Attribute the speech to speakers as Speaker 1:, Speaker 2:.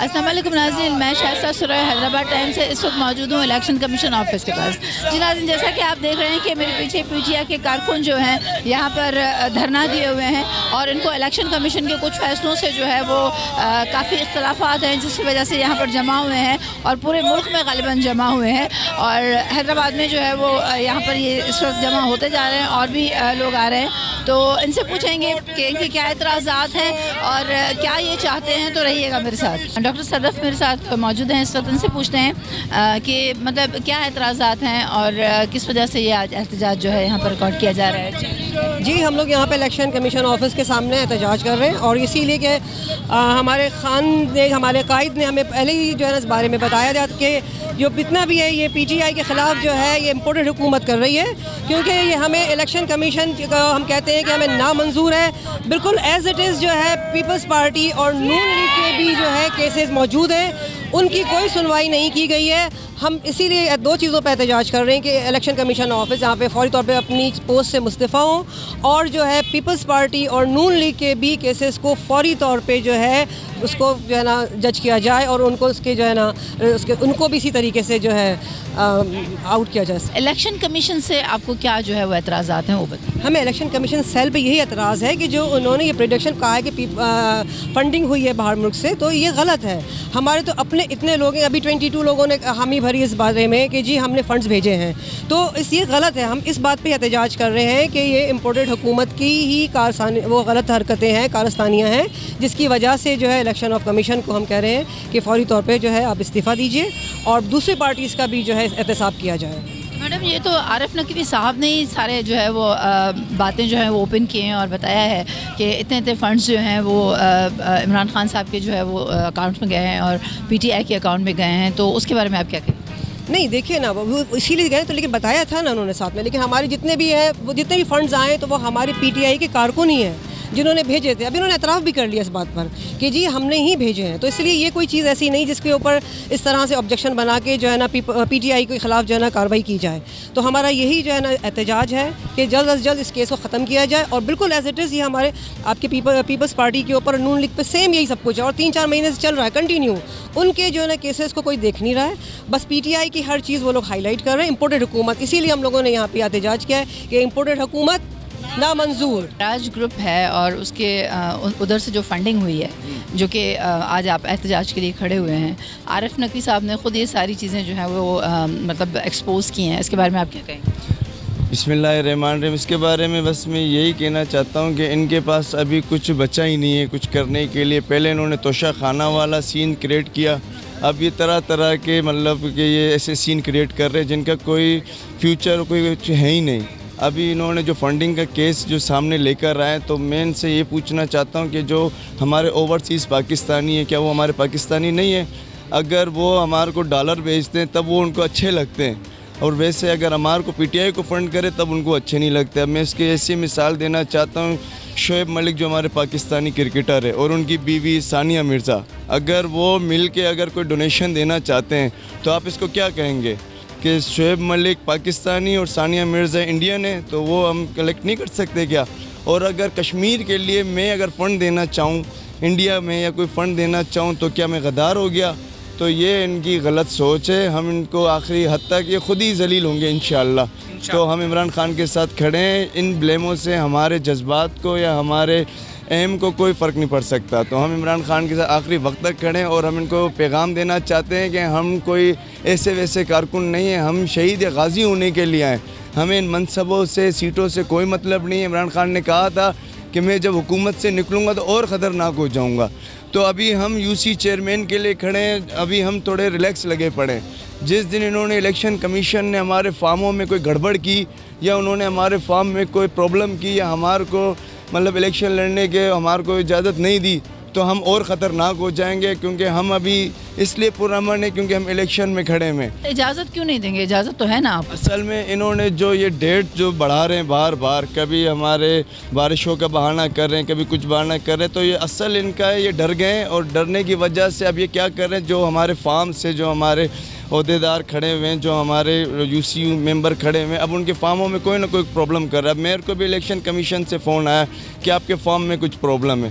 Speaker 1: السلام علیکم ناظرین، میں شائستہ سرائے حیدرآباد ٹائم سے اس وقت موجود ہوں الیکشن کمیشن آفس کے پاس۔ جی ناظرین، جیسا کہ آپ دیکھ رہے ہیں کہ میرے پیچھے پی ٹی آئی کے کارکن جو ہیں یہاں پر دھرنا دیے ہوئے ہیں اور ان کو الیکشن کمیشن کے کچھ فیصلوں سے جو ہے وہ کافی اختلافات ہیں، جس کی وجہ سے یہاں پر جمع ہوئے ہیں اور پورے ملک میں غالباً جمع ہوئے ہیں، اور حیدرآباد میں جو ہے وہ یہاں پر یہ اس وقت جمع ہوتے جا رہے ہیں اور بھی لوگ آ رہے ہیں۔ تو ان سے پوچھیں گے کہ ان کے کیا اعتراضات ہیں اور کیا یہ چاہتے ہیں، تو رہیے گا میرے ساتھ۔ ڈاکٹر صدف میرے ساتھ موجود ہیں اس وقت، ان سے پوچھتے ہیں کہ مطلب کیا اعتراضات ہیں اور کس وجہ سے یہ آج احتجاج جو ہے یہاں پر ریکارڈ کیا جا رہا ہے۔
Speaker 2: جی، ہم لوگ یہاں پہ الیکشن کمیشن آفس کے سامنے احتجاج کر رہے ہیں، اور اسی لیے کہ ہمارے ہمارے قائد نے ہمیں پہلے ہی جو ہے اس بارے میں بتایا تھا کہ جو جتنا بھی ہے یہ پی ٹی آئی کے خلاف جو ہے یہ امپورٹڈ حکومت کر رہی ہے، کیونکہ یہ ہمیں الیکشن کمیشن کا ہم کہتے ہیں کہ ہمیں نامنظور ہے، بالکل ایز اٹ از جو ہے پیپلز پارٹی اور نون لیگ کے بھی جو ہے کیسز موجود ہیں، ان کی کوئی سنوائی نہیں کی گئی ہے۔ ہم اسی لیے دو چیزوں پہ احتجاج کر رہے ہیں کہ الیکشن کمیشن آفس یہاں پہ فوری طور پہ اپنی پوسٹ سے مستعفی ہوں، اور جو ہے پیپلز پارٹی اور نون لیگ کے بھی کیسز کو فوری طور پہ جو ہے اس کو جو ہے نا جج کیا جائے، اور ان کو اس کے جو ہے نا ان کو بھی اسی طریقے سے جو ہے آؤٹ کیا جائے۔
Speaker 1: الیکشن کمیشن سے آپ کو کیا جو ہے وہ اعتراضات ہیں وہ بتائیں۔
Speaker 2: ہمیں الیکشن کمیشن سیل پہ یہی اعتراض ہے کہ جو انہوں نے یہ پریڈکشن کہا ہے کہ فنڈنگ ہوئی ہے باہر ملک سے، تو یہ غلط ہے۔ ہمارے تو اپنے اتنے لوگ ہیں، ابھی 22 لوگوں نے حامی بھری اس بارے میں کہ جی ہم نے فنڈز بھیجے ہیں، تو یہ غلط ہے۔ ہم اس بات پہ احتجاج کر رہے ہیں کہ یہ امپورٹڈ حکومت کی ہی وہ غلط حرکتیں ہیں، کارستانیاں ہیں، جس کی وجہ سے جو ہے الیکشن آف کمیشن کو ہم کہہ رہے ہیں کہ فوری طور پہ جو ہے آپ استعفیٰ دیجیے اور دوسری پارٹیز کا بھی جو ہے احتساب کیا جائے۔
Speaker 1: میڈم، یہ تو عارف نقوی صاحب نے ہی سارے جو ہے وہ باتیں جو ہیں وہ اوپن کیے ہیں اور بتایا ہے کہ اتنے فنڈز جو ہیں وہ عمران خان صاحب کے جو ہے وہ اکاؤنٹ میں گئے ہیں اور پی ٹی آئی کے اکاؤنٹ میں گئے ہیں، تو اس کے بارے میں آپ کیا کہیں؟
Speaker 2: نہیں دیکھیے نا، وہ اسی لیے گئے تو، لیکن بتایا تھا نا انہوں نے ساتھ میں، لیکن ہمارے جتنے بھی ہیں وہ جتنے بھی فنڈز آئے تو وہ ہماری پی ٹی آئی کے کارکن ہی ہیں جنہوں نے بھیجے تھے۔ ابھی انہوں نے اعتراف بھی کر لیا اس بات پر کہ جی ہم نے ہی بھیجے ہیں، تو اس لیے یہ کوئی چیز ایسی نہیں جس کے اوپر اس طرح سے آبجیکشن بنا کے جو ہے نا پی ٹی آئی کے خلاف جو ہے نا کارروائی کی جائے۔ تو ہمارا یہی جو ہے نا احتجاج ہے کہ جلد از جلد اس کیس کو ختم کیا جائے، اور بالکل ایز اٹ از یہ ہمارے آپ کے پیپلز پارٹی کے اوپر نون لیگ پہ سیم یہی سب کچھ ہے، اور 3-4 مہینے سے چل رہا ہے کنٹینیو۔ ان کے جو ہے نا کیسز کو کوئی دیکھ نہیں رہا ہے، بس پی ٹی آئی کی ہر چیز وہ لوگ ہائی لائٹ کر رہے ہیں، امپورٹڈ حکومت۔ اسی لیے ہم لوگوں نے یہاں پہ احتجاج کیا ہے کہ امپورٹڈ حکومت نامنظور۔
Speaker 1: راج گروپ ہے اور اس کے ادھر سے جو فنڈنگ ہوئی ہے، جو کہ آج آپ احتجاج کے لیے کھڑے ہوئے ہیں، عارف نقوی صاحب نے خود یہ ساری چیزیں جو ہیں وہ مطلب ایکسپوز کی ہیں، اس کے بارے میں آپ کیا کہیں؟
Speaker 3: بسم اللہ الرحمن الرحیم۔ اس کے بارے میں بس میں یہی کہنا چاہتا ہوں کہ ان کے پاس ابھی کچھ بچا ہی نہیں ہے کچھ کرنے کے لیے۔ پہلے انہوں نے توشہ خانہ والا سین کریٹ کیا، اب یہ طرح طرح کے مطلب کہ یہ ایسے سین کریٹ کر رہے ہیں جن کا کوئی فیوچر کوئی کچھ ہے ہی نہیں۔ ابھی انہوں نے جو فنڈنگ کا کیس جو سامنے لے کر آئے، تو میں ان سے یہ پوچھنا چاہتا ہوں کہ جو ہمارے اوورسیز پاکستانی ہیں، کیا وہ ہمارے پاکستانی نہیں ہیں؟ اگر وہ ہمارے کو ڈالر بھیجتے ہیں تب وہ ان کو اچھے لگتے ہیں، اور ویسے اگر ہمارے کو پی ٹی آئی کو فنڈ کرے تب ان کو اچھے نہیں لگتے۔ اب میں اس کی ایسی مثال دینا چاہتا ہوں، شعیب ملک جو ہمارے پاکستانی کرکٹر ہے اور ان کی بیوی ثانیہ مرزا، اگر وہ مل کے اگر کوئی ڈونیشن دینا چاہتے ہیں تو آپ اس کو کیا کہیں گے کہ شعیب ملک پاکستانی اور ثانیہ مرزا انڈین ہے، تو وہ ہم کلیکٹ نہیں کر سکتے کیا؟ اور اگر کشمیر کے لیے میں اگر فنڈ دینا چاہوں انڈیا میں، یا کوئی فنڈ دینا چاہوں، تو کیا میں غدار ہو گیا؟ تو یہ ان کی غلط سوچ ہے۔ ہم ان کو آخری حد تک یہ خود ہی ذلیل ہوں گے انشاءاللہ۔ تو ہم عمران خان کے ساتھ کھڑے ہیں، ان بلیموں سے ہمارے جذبات کو یا ہمارے ایم کو کوئی فرق نہیں پڑ سکتا۔ تو ہم عمران خان کے ساتھ آخری وقت تک کھڑے ہیں، اور ہم ان کو پیغام دینا چاہتے ہیں کہ ہم کوئی ایسے ویسے کارکن نہیں ہیں، ہم شہید غازی ہونے کے لیے آئے۔ ہمیں ان منصبوں سے سیٹوں سے کوئی مطلب نہیں ہے۔ عمران خان نے کہا تھا کہ میں جب حکومت سے نکلوں گا تو اور خطرناک ہو جاؤں گا۔ تو ابھی ہم یو سی چیئرمین کے لیے کھڑے ہیں، ابھی ہم تھوڑے ریلیکس لگے پڑے ہیں۔ جس دن انہوں نے الیکشن کمیشن نے ہمارے فارموں میں کوئی گڑبڑ کی، یا انہوں نے ہمارے فارم میں کوئی پرابلم کی، یا ہمارے کو مطلب الیکشن لڑنے کے ہمارے کو اجازت نہیں دی، تو ہم اور خطرناک ہو جائیں گے، کیونکہ ہم ابھی اس لیے پرامن ہیں کیونکہ ہم الیکشن میں کھڑے ہیں۔
Speaker 1: اجازت کیوں نہیں دیں گے؟ اجازت تو ہے نا آپ۔
Speaker 3: اصل میں انہوں نے جو یہ ڈیٹ جو بڑھا رہے ہیں بار بار، کبھی ہمارے بارشوں کا بہانہ کر رہے ہیں، کبھی کچھ بہانہ کر رہے ہیں، تو یہ اصل ان کا ہے، یہ ڈر گئے ہیں، اور ڈرنے کی وجہ سے اب یہ کیا کر رہے ہیں، جو ہمارے فارم سے جو ہمارے عہدیدار کھڑے ہوئے ہیں، جو ہمارے یو سی یو ممبر کھڑے ہوئے ہیں، اب ان کے فارموں میں کوئی نہ کوئی پرابلم کر رہا ہے۔ اب میرے کو بھی الیکشن کمیشن سے فون آیا کہ آپ کے فارم میں کچھ پرابلم ہے،